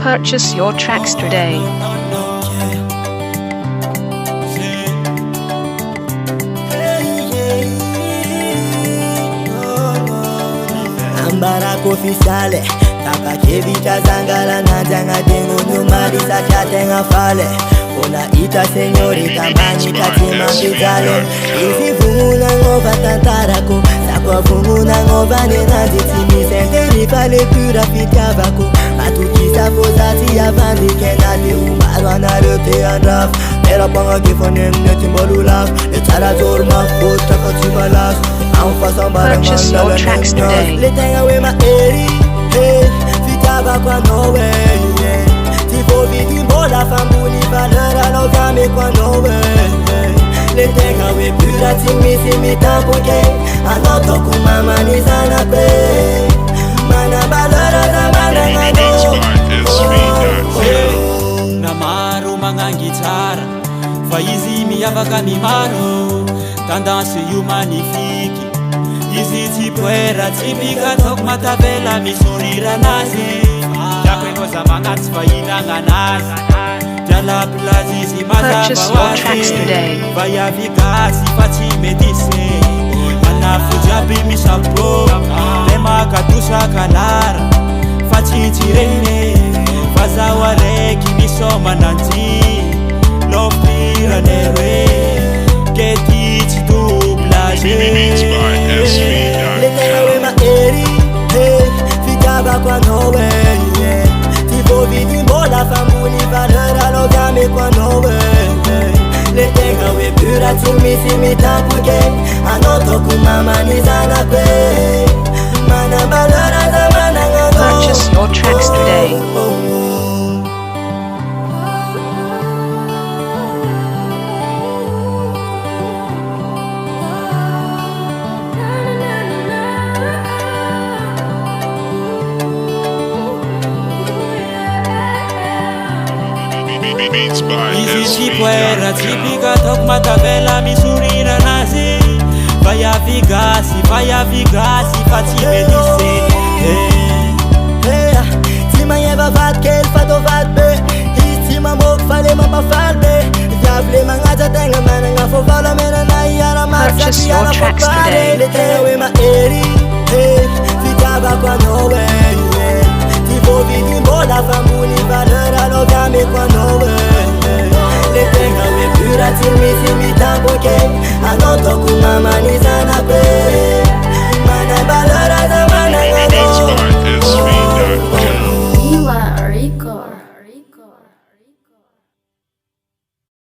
Purchase your tracks today. Ambarako fisale takakevita zangala nanjanga dengo nyumari sachatenga fale ona ita senyorita manita tima bizale izi vunguna ngova tantarako sakwa vunguna ngova nenandi timisenderi fale pura fityavako matukisa fozati avandi kenate umarwana rete anraf era panga gifonem netimbolulaf etara zorma fota kotibalas. Purchase your tracks today. Letting away my eri, hey, fitaba kwa no way, yeah. Tipo vidi mola fambuni valera no game kwa no way. Letting away pura timisi mitampuke, anoto kumama nizana pe. Mana balera da mana ngado. Namaro mga gitara, faizi miyavaka mimaro, tendance io magnifique. Izi tipoera tipika tok matavela misorira nazi Japenoza manats fainanga nazi Jala plazi si today. Vaya vigasi fati medise Manafu jabi misapo Lema katusha kalara Fati tirene Faza wareki misoma nanti Lofira nere Keti Letting away my eri, hey, fitaba kwa no way, yeah. Tipo vidi mola fambuni valera no game kwa no way. Letting away pura timisi mitampuke, anoto kumama nizana pe. Mana balera da mana ngano. Purchase your tracks today. Izi tipoera tipika tok matavela misurira nazi Vaya vigasi fati medise Tima yeva vat kel fato vat be Tima mok fale mapa falbe Diable mangaja tenga mananga fo vala mena na yara Purchase your tracks today. Letting away my eri, hey, fitaba kwa no way, yeah. Tipo vidi mola fambuni valera no game kwa no way. Letting away pura timisi mitampuke, anoto kumama nizana pe.